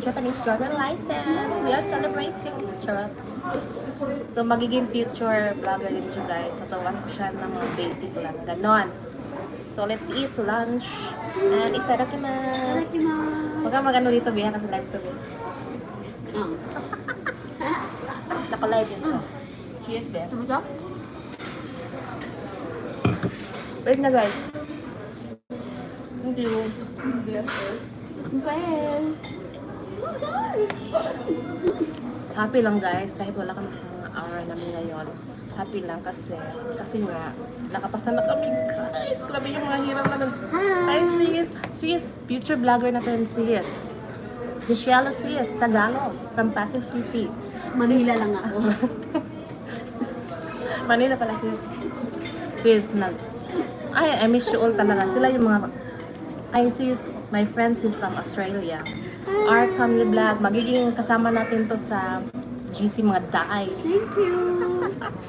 Japanese driver license. We are celebrating. Charot. So, magiging future vlogger din siya, guys. So, tawan ko siya ng mga basic lang. Ganon. So, let's eat lunch. And itadakimasu. Huwag kang mag-ano dito, Bea, kasi live to, Bea. Naka-live din siya. Cheers, Bea. Wait na, guys. Thank you. Well. Happy lang, guys, kahit wala kami sa hour namin ngayon. Happy lang kasi nga nakapasa na kami, guys. Grabe yung mga hirap na Hi, sis. Future vlogger natin, sis. Si Shielo, sis. Tagalog. From Pasig City. Manila lang ako. Manila pala, sis. Sis, I miss you all talaga. Sila yung mga... Ay, sis, my friends is from Australia. Our family vlog. Magiging kasama natin to sa GC mga daay. Thank you.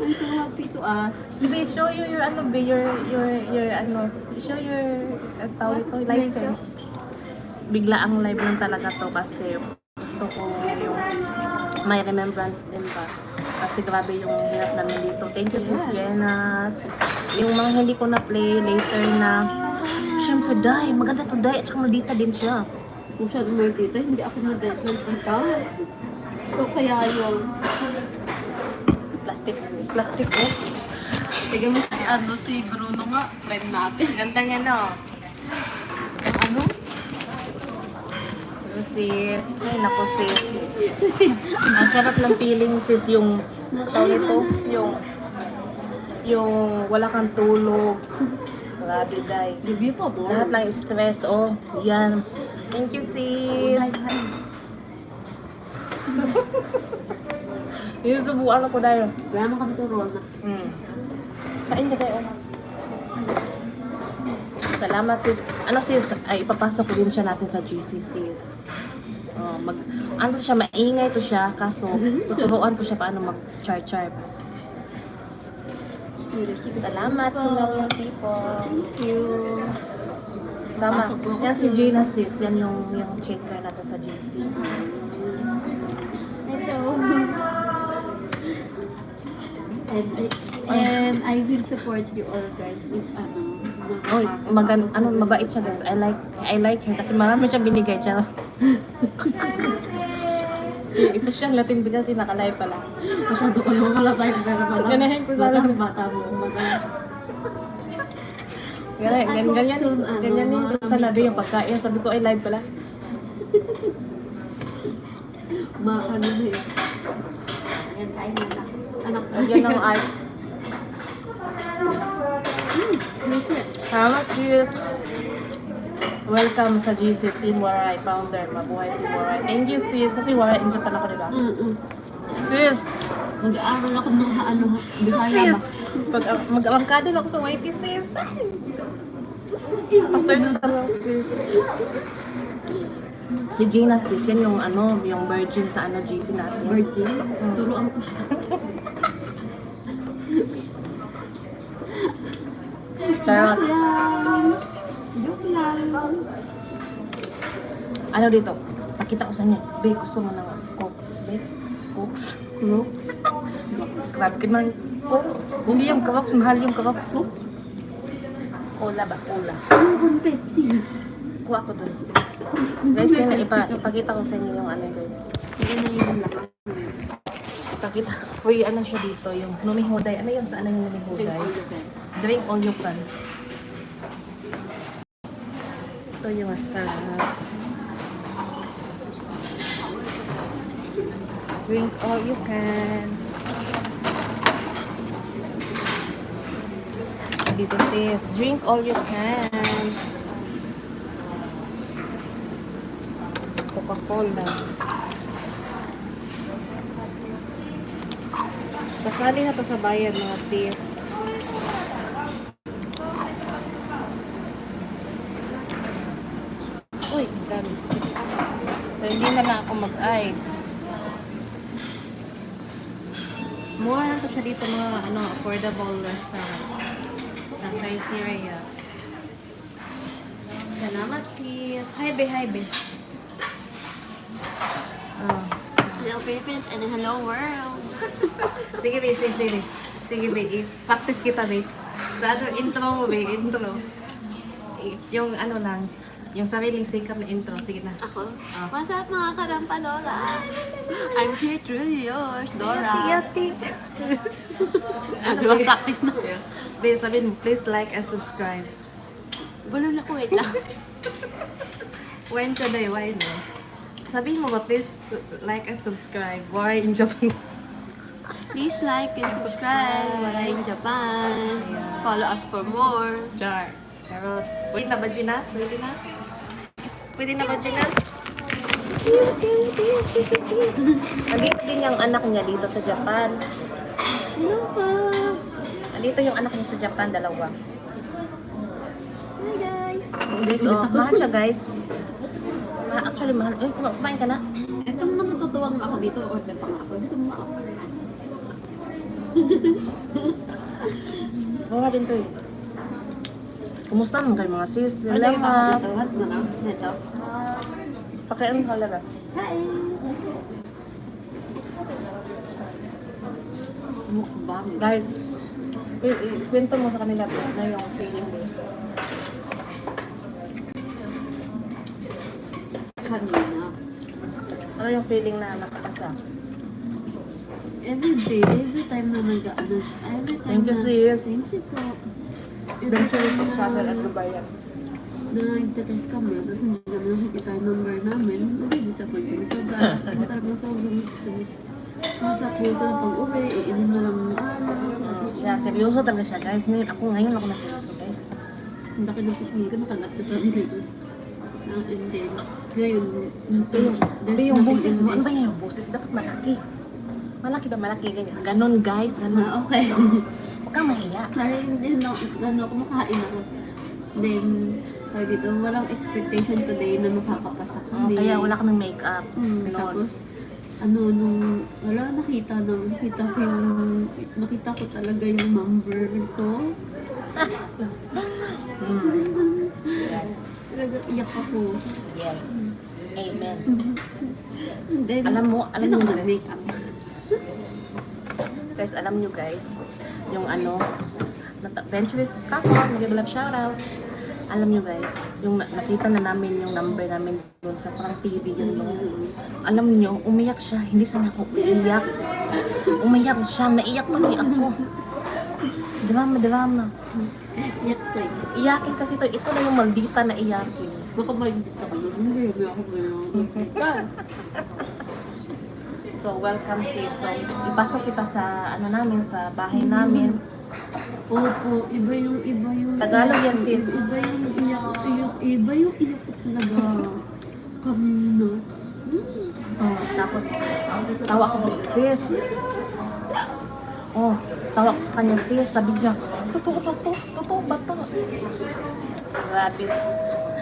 I'm so happy to ask. Babe, show you your ano, show your tawag ito, license. Bigla ang live lang talaga to kasi gusto ko yung may remembrance din ba. Kasi grabe yung hirap namin dito. Thank you, Sis Yenas. Yung mga hindi ko na-play later na, syempre, Day, maganda to, Day. At saka maldita din siya. Kung siya may dito, hindi ako madate ng tita. Ito kaya yung... Plastic, oh. Tiga mo si Bruno nga, friend natin. Ganda niya, no? Ano? Sis. Ay, naku, sis. Ang sarap ng feeling, sis, yung tawag ito, yung wala kang tulog. Grabe, guys. Review pa mo. Lahat ng stress, oh. Yan. Thank you, sis. Sinusubukan ako dahil. Kaya mo kami turo na. Kain ka tayo. Salamat, sis. Ano, sis? Ay, ipapasok ko din siya natin sa GC, sis. Ano siya, maingay to siya. Kaso, tuturuan ko siya paano mag-char-char. Salamat sa mga people. Thank you. Sama. Yan si Gina, sis. Yan yung checker natin sa GC. Hello. And I will support you all, guys. If Oy, mabait siya, guys. I like her kasi marami siyang binigay siya. Isa siyang Latin kasi naka-live pala. Masyado ko yung wala tayo pero Ganahin ko sana. Bata mo. Ganyan yung sa labi yung pagkain. Sabi ko ay live pala. Ano na eh. Ayan, kain na lang. Anak ko. Yan ang art. Salamat, sis. Welcome sa GC Team Waray founder. Mabuhay Team Waray. Thank you, sis. Kasi Waray in Japan ako, diba? Sis! Mag-aaral ako ng Bisaya ba? Sis! Mag-arangkada lang ako sa YT, sis. After na talaga, sis. Si Gina, sis, yan yung yung virgin sa GC natin. Virgin? Turuan ko siya. Charot. Joke lang. Ano dito? Pakita ko sa inyo. Babe, gusto mo ng Cokes, babe? Cokes? Crook? Grabe ka naman. Cokes? Hindi yung Cokes, mahal yung Cokes. Cola ba? Cola. Ano kung Pepsi? Kuha ko dun. Guys, yan, ipakita ko sa inyo yung guys. Hindi na yung lakas. Ipakita. Free siya dito. Yung numihuday. Ano yun? Saan yung numihuday? Drink all you can. Ito yung masarap. Drink all you can. Dito sis. Drink all you can. Coca-Cola. Kasali na to sa bayan mga sis. Uy, dami. So, hindi na lang ako mag-ice. Mura lang to siya dito mga affordable restaurant sa Saizeriya. Salamat sis. Hi be. Philippines and hello world. Sige, babe. Sige. Sige, babe. Practice kita, babe. Sa ano, intro mo, babe. Intro. Yung ano lang, yung sariling sikap na intro. Sige na. Ako? Ah. What's up mga karampalola? I'm here truly yours, Dora. Yati. Ano ba practice na? Babe, sabihin mo, please like and subscribe. Bulol ako, wait lang. When today, why no? Sabihin mo ba, please like and subscribe. Why in Japan? Please like and subscribe. Wala in Japan. Follow us for more. Jar. Pero, pwede na ba, Ginas? Pwede na? Pwede na ba, Ginas? Nandito din yung anak niya dito sa Japan. Hello po. Nandito yung anak niya sa Japan, dalawa. Hi guys. Guys, oh, mahal siya, guys. Actually, mahal. Uy, kumain ka na? Etong mga tutuwang ako dito, order pa nga ako. Gusto mo ako. Bawa din to eh. Kumusta naman kayo mga sis? Order Lang pa ako ha. dito. What mo na? Neto. Pakiano talaga. Hi. Mukbang. Guys, kwento mo sa kanila na yung feeling mo. Kanina. Ano yung feeling na nakakasa? Every time na nag-ano, every time Thank you, na, sis. Thank you po. Venture sa travel at Dubai yan. Na nagtatest kami, tapos hindi namin nakikita yung number namin, nag-disappoint kami. Sobra, talagang sobrang stress. So, tapos sa pag-uwi, iinom na lang ng araw. Tapos, Siya, seryoso talaga siya guys. Ngayon ako na seryoso guys. ang laki ng pisngi ko, nakalat ka sa amin. And then, ngayon, Hindi yung boses mo. Ano ba yung boses? Dapat malaki. Malaki ba? Malaki ganyan. Ganon guys. Ganon. Okay. Huwag kang mahiya. Kasi hindi, kumakain ako. Then, sabi dito, walang expectation today na makakapasa Oh, kami. kaya wala kaming makeup. Ganon. Tapos, nakita ko talaga yung number ko. Yes. Talaga iyak ako. Yes. Amen. Then, Alam mo then ako nag-makeup. Guys, alam nyo guys, yung ano, Venturist Couple, nag-love shoutouts. Alam nyo guys, yung nakita na namin yung number namin doon sa parang TV yun. Alam nyo, umiyak siya, hindi sana ako umiyak. Umiyak siya, naiyak tuloy ako. Drama. Iyak sa'yo. Iyakin kasi ito na yung maldita na iyakin. Baka mag-iyak ako. Hindi ako mag-iyak. So, welcome sis. So, ipasok kita sa ano namin, sa bahay namin. Opo, iba yung Tagalog yan, sis. Iba yung iyak ko talaga. Kanina. Tapos, tawa ko, sis. Oh, tawa ko sa kanya, sis. Sabi niya, totoo ba to? Totoo ba to? Grabe.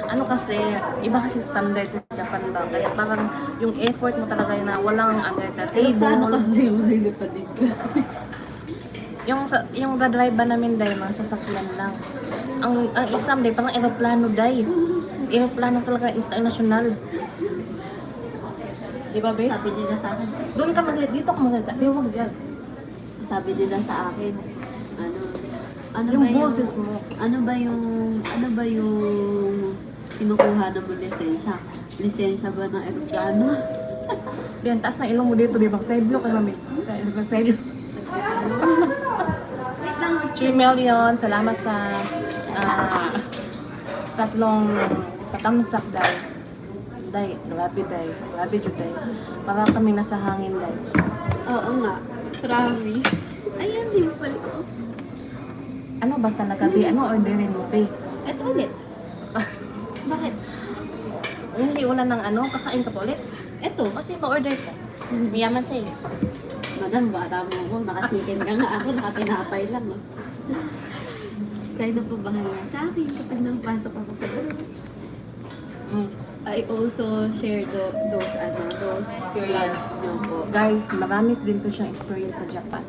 Ano kasi, iba kasi standard sa Japan ba? Kaya parang yung effort mo talaga na walang under the Plano table. kasi yung hindi pa dito. Yung drive ba namin dahil mga sasakyan lang. Ang isang day, parang aeroplano dahil. Aeroplano talaga international. Di ba, babe? Sabi nila sa akin, Doon ka mag dito ka mag Sabi mo dyan. sabi nila sa akin, ano Yung ba yung boses mo. ano ba yung kinukuha na mo lisensya? Lisensya ba ng aeroplano? Yan, taas na ilong mo dito, di ba? Side view kay mami. Side view. Wait lang, 3 million. Salamat sa tatlong patamsak dahil. Dahil, grabe dahil. Grabe dyan dahil. Para kami nasa hangin dahil. oo nga, promise. Ayan yung pala ko. Ano ba talaga, Bi? Ano orderin mo, Bi? Ito ulit. Bakit? Hindi una ng ano, kakain ka pa ulit? Ito. Kasi pa-order ka. Mayaman siya eh. Madam, bata mo ako. Naka-chicken ka nga. Ako naka-tinapay lang. Oh. Kayo na po bahala sa akin kapag napasok ako sa loob. I also share those experience nyo po. Guys, marami din to siyang experience sa Japan.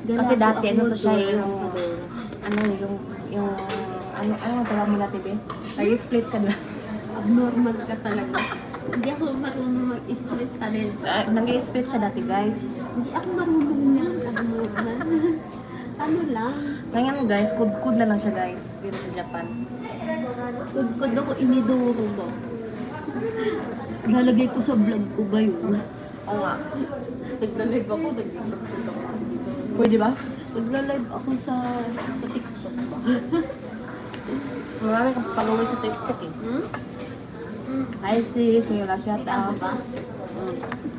Kasi Gala dati, po ano ako to siya doon, yung, ako doon. ano ang tawag mo natin, Bi? Nag-split ka na. Abnormal ka talaga. Hindi ako marunong mag-split talent. Nag-i-split siya dati, guys. Hindi ako marunong yan. Ano lang. Ngayon, guys, kud na lang siya, guys. Dito sa Japan. Kudkod ako iniduro ba? Lalagay ko sa vlog ko ba yun? Oo nga. Nagla-live ako, nag-vlog ako. Pwede ba? Nagla-live ako sa TikTok ba? Marami kang followers sa TikTok eh. Hmm? Hi sis, may wala shout Kita mo out. ba?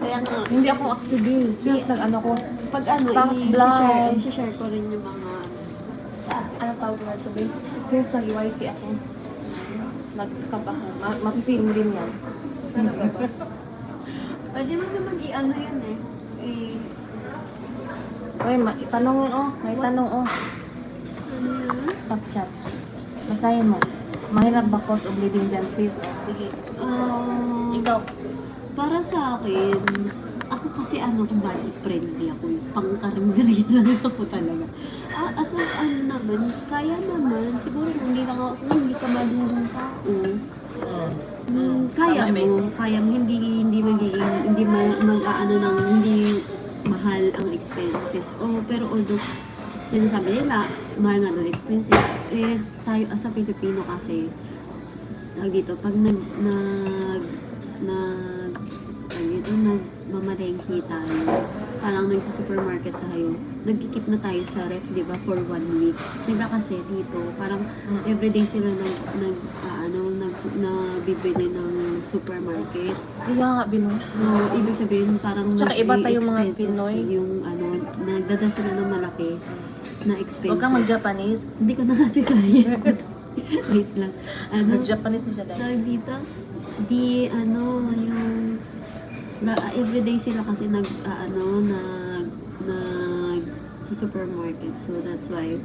Kaya nga, Hindi ako active sis, nag-ano ko. pag ano, Thanks, vlog. i-share ko rin yung mga... Ano tawag na ito, babe? Sis, nag-YT ako. Nag-scam ako. Mafe-feel mo din yan. Ano ba ba? Pwede mo naman i-ano yun eh. Uy, itanong yun oh. May tanong oh. Ano yun? Top chat. Basahin mo. Mahirap ba cost of living dyan sis? Oh, sige. Ikaw. Para sa akin, ako kasi budget friendly ako eh. Pangkarim-karim lang ako talaga. As of naman, kaya naman. Siguro hindi lang ako, hindi ka malulong tao. Kaya mo, kaya mo, hindi magiging, mag-aano ng, hindi mahal ang expenses. Pero although, sinasabi nila, mahal nga ng expenses, tayo as a Pilipino kasi, dito, pag nagmamalengke tayo, parang nagsa-supermarket tayo, nagkikip na tayo sa ref, di ba, for 1 week. Sila kasi dito, parang everyday sila nagbibili ng supermarket. Kaya nga, Bino. So, ibig sabihin, parang Tsaka iba tayong mga expenses Pinoy. Yung nagdada sila ng malaki na expenses. Huwag kang mag-Japanese. Hindi ko na kasi kaya. Wait lang. Japanese na siya guys. Tawag dito, everyday sila kasi sa supermarket. So that's why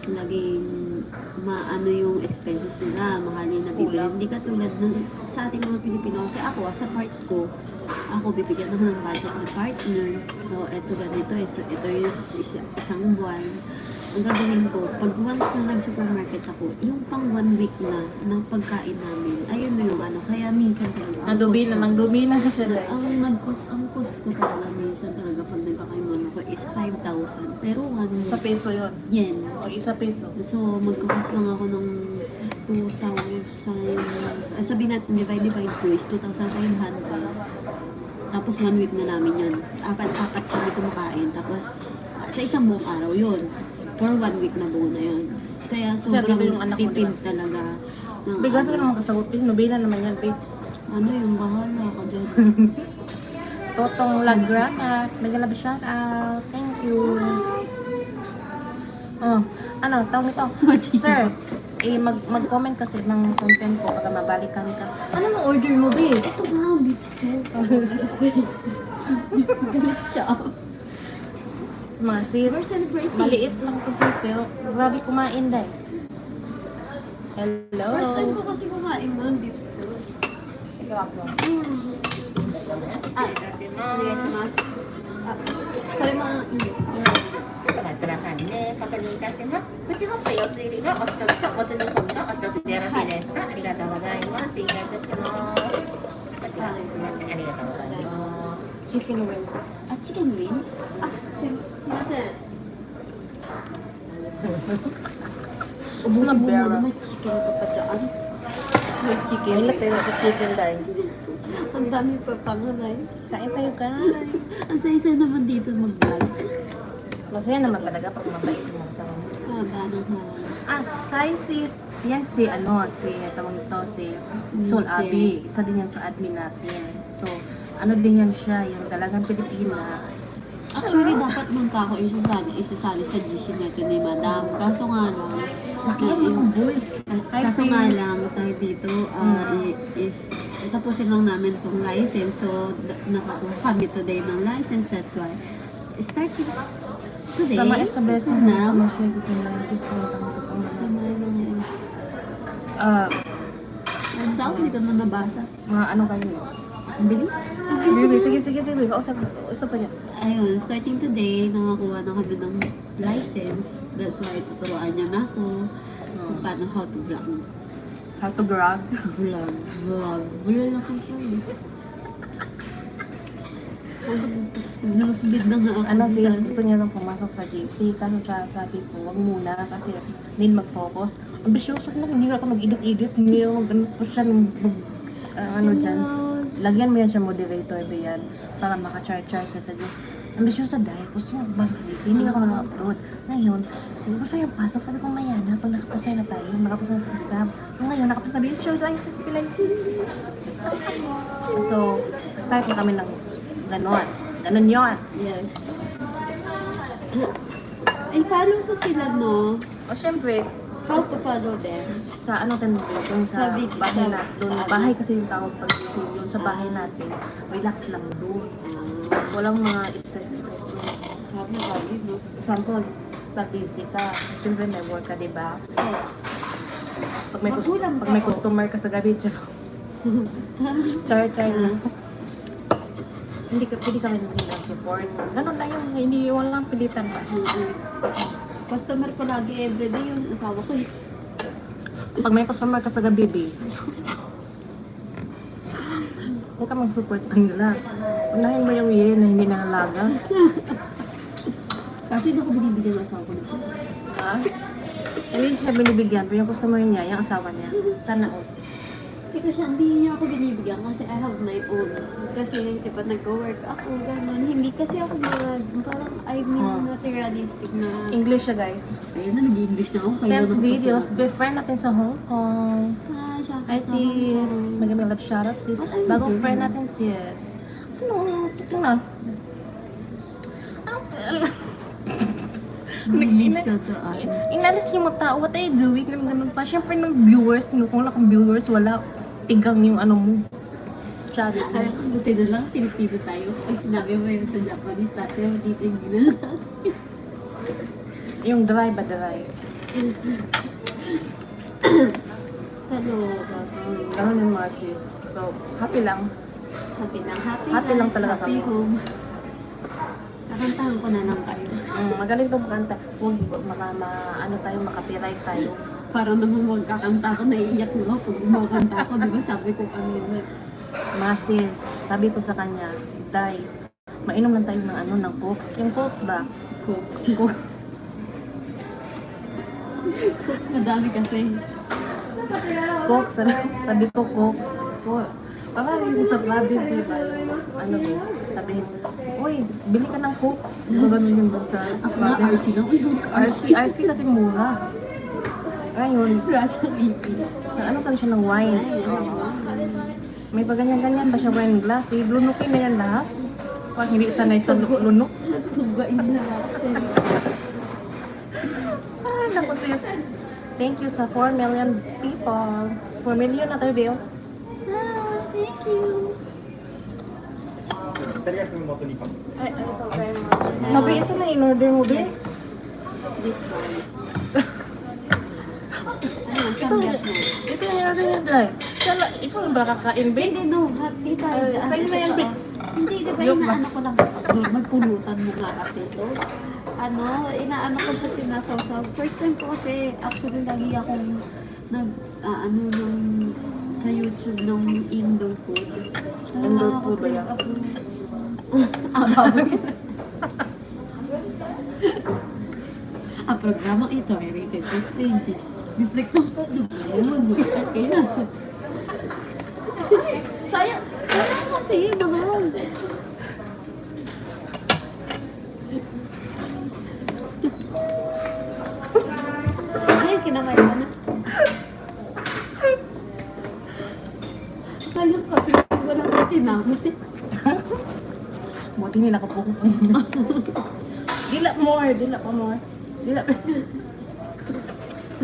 laging maano yung expenses nila, mahalin na bibili. Kulang. Hindi katulad sa ating mga Pilipino. Kasi ako, sa part ko, ako bibigyan ako ng budget ng partner. So, eto ganito. So, ito yung isang buwan. Ang gagawin ko, pag once na nag-supermarket ako, yung pang 1 week na pagkain namin, ayun na yung kaya minsan talaga. Nang-dumi na siya guys. Ang cost ko talaga minsan talaga pag nagkakaiman ako is 5,000. Pero Sa peso yun. yen. O isa peso. So, magkakas lang ako ng 2,000. Sabihin natin, divide ko is 2,500. Tapos 1 week na namin yun. Apat kami kumakain. Tapos, sa isang buong araw yun. For 1 week na buo na yun. Kaya sobrang yung anak ko, tipid diba? talaga. Bigyan ka naman kasagutin. Nobela naman yan, babe. Ano yung bahala ka dyan? Totong Lagrana. Mega love shout out. Thank you. Oh, tawag ito. Sir, mag-comment kasi ng content ko para mabalikan ka. Ano nang order mo, babe? Ito nga, beeps to. Galit siya. Mga sis, We're celebrating. maliit lang to sis, pero grabe kumain dahil. Hello. First time ko kasi kumain ng beeps to. Ikaw ako. Yes,これもいいですか？お待ちくださいね。確認いたします。プチホット4つ入りのお一つともつ煮込みのお一つでよろしいですか？ありがとうございます。失礼いたします。こちらにしまってありがとうございます。 Chicken wings. Chicken wings? すいません。Ubusin mo muna, may chicken ka pa dyan. May chicken. May lapero sa chicken dahil. Ang dami pa panganay. Kain tayo guys. Ang saya naman dito mag-vlog. Masaya naman talaga pag mabait mo sa Haba ng hi sis. Yan si tawag ito, si Sol Abi. Isa din yan sa admin natin. So, din yan siya, yung dalagang Pilipina. Actually, dapat mangka ako isasali sa GC neto ni Madam. Kaso nga lang, Nakita mo yung voice. Hi kaso sis. nga lang tayo dito tapusin lang namin tong license. So, nakakuha kami today ng license. That's why, starting today, Sama sa blessing na, na share sa tinang discount ang totoong Tama yung mga yun. Ang daw, hindi ko na nabasa. mga ano kayo. Ang bilis. Sige. Usap pa dyan. Ayun, starting today, nakakuha na kami ng license. That's why tuturuan niya na ako kung paano how to vlog. How to grab. Vlog. Wala na kang siya. Nasubid na nga ako. Ano sis, gusto niya nang pumasok sa JC. Kaso sabi ko, wag muna kasi need mag-focus. Ambisyoso na, hindi nga ako mag-edit-edit. Hindi ako mag-ganit po siya ano dyan. Lagyan mo yan siya moderator ba yan para maka-char-char siya sa dyan. Ambisyosa dahil gusto niya pasok sa JC. Hindi ako naka-upload. Ngayon, gusto niya pasok. Sabi ko, Mayana, pag nakapasay na tayo, nakapasay na sa exam. Ngayon, nakapasabi, sure, license, So, start na kami ng ganon. Ganon yun. Yes. Ay, follow ko sila, no? O syempre, How to follow them? sa ano tayo doon sa Sa bahay natin. Doon, sa ano? bahay kasi yung tawag pag gising doon sa bahay natin. Relax lang doon. Walang mga stress doon. Sabi na lagi, no? Saan ko pag-busy ka? Siyempre may work ka, di ba? Pag may, Magulang pag pa may ako. customer ka sa gabi, tsaka char na. Hindi kami ng support. Ganun lang yung hindi walang pilitan ba. Customer ko lagi everyday yung asawa ko eh. Pag may customer ka sa gabi, babe, huwag ka mag-support sa kanila. Unahin mo yung iye na hindi nangalagas. Kasi hindi ako binibigyan ng asawa ko nito. Ha? Hindi siya binibigyan, pero yung customer niya, yung asawa niya, sana all. Hindi niya ako binibigyan kasi I have my own. Kasi diba nag-work ako, gano'n. Hindi kasi ako parang I mean materialistic na. English siya, guys. Ayun na, nag-English na ako. Dance videos, befriend natin sa Hong Kong. Hi sis, magamit love shoutout sis. Bagong friend natin sis. Ano, titingnan. Minis na to ay. Inalis yung mga tao, what are you doing? Ganun pa. Siyempre ng viewers, no? Kung wala kang viewers, wala. Tigang yung ano mo. Charity. Ay, buti na lang, Pilipino tayo. Pag sinabi mo yun sa Japanese, dati yung titignan natin. Yung dry ba dry? Hello, Ganun yung mga sis. So, happy lang. happy lang. Happy, Happy lang talaga happy kami. home. Kakantahan ko na lang kayo. Magaling itong kanta. Huwag ano tayo, makapiright tayo. Para naman magkakanta ko, naiiyak na ako pag kumakanta ko. Di ba sabi ko kanina? Masis, sabi ko sa kanya, Day, mainom lang tayo ng ano, ng Cokes. Yung Cokes ba? Cooks. Cokes. Cooks, madami kasi. Cokes, sabi ko Cokes. Parang yung sa province, diba? Ano ba? Sabihin, uy, bili ka ng Cokes. Ganun yung ba sa Ako nga, RC lang. Uy, good ka, RC kasi mura. Ngayon, Grasa ipis. ano ka siya ng wine. Oo. May pa ganyan-ganyan pa siya wine glass. Lunukin na yan lahat. Pag hindi sanay sa lunok. Tugain na natin. Ay, naku sis. Thank you sa 4 million people. 4 million na tayo, Bill. Thank you. Ay, ito, very much. Mabi, ito na in-order mo, Bill. This one. Ano, Ito, samgyup na. ito yung in-order niya, Day. Ikaw lang ba kakain, Bill? Hindi, no. Happy tayo dyan. Sa'yo na yan, Bill. Hindi, di ba Joke inaano ko lang. Normal pulutan mo nga kasi ito. Ano, inaano ko siya sinasawsaw. First time ko kasi, actually, lagi akong ano, sa YouTube ng Indo food. Indo food ba yan? Ang programang ito ay rated as PG. Gusto ko pa doon. Kailangan. Sayang kasi, mahal. Ay, kinamay mo na. Sayang kasi, walang tinamay. Buti hindi nakapokus na yun. Dila more, dila pa more. Dila pa.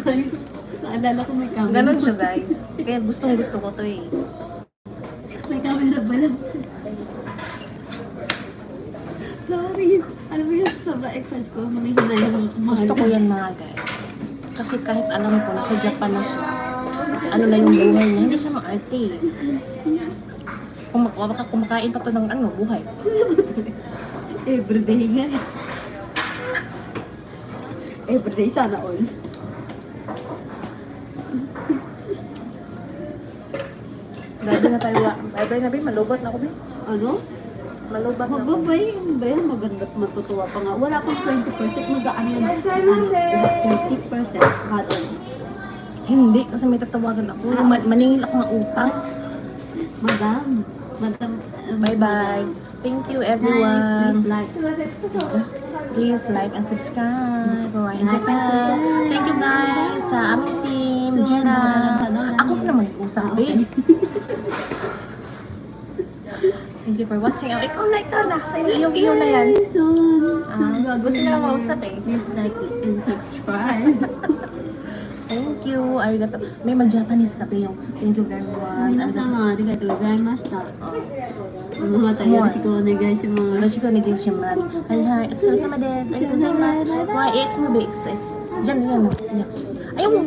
Ay, naalala ko may camera. Ganon siya, guys. Kaya gustong gusto ko to eh. May camera ba lang? Sorry. Alam mo yun, sobrang excited ko. Manghihina yung mahal. Gusto ko yan mga guys. Kasi kahit alam ko nasa Japan na siya, ano na yung buhay niya, hindi siya maarte eh. Kumakain pa to ng ano, buhay. Everyday nga eh. Everyday sana all. Grabe na tayo. Ay, na, Bin. Malubot na ako, Bin. Ano? Malubot na ako. Mababay, ba yan? Maganda at matutuwa pa nga. Wala pang 20%, mag-ano yun? Ano, 30% add-on. Hindi, kasi may tatawagan ako. Maningil ako ng utang. Madam. Bye-bye. Thank you, Guys, everyone. please like. Please like and subscribe. Alright, Like and Japan. subscribe. Thank you, guys, sa aming team. So, Jenna. panoorin Ako niyo. na mag-usap, Ah, babe. Thank you for watching. Oh, ikaw na, Iyo na yan. Gusto nila mausap eh. Please like and subscribe. Thank you. Arigato. May mag-Japanese ka pa yung thank you very much. Minasama, arigatou gozaimashita. Mga tayo na si Kone guys, yung mga... よろしくお願いします。はいはい。お疲れ様です。ありがとうございます。わ、X も BX。じゃあ、Ayaw mo.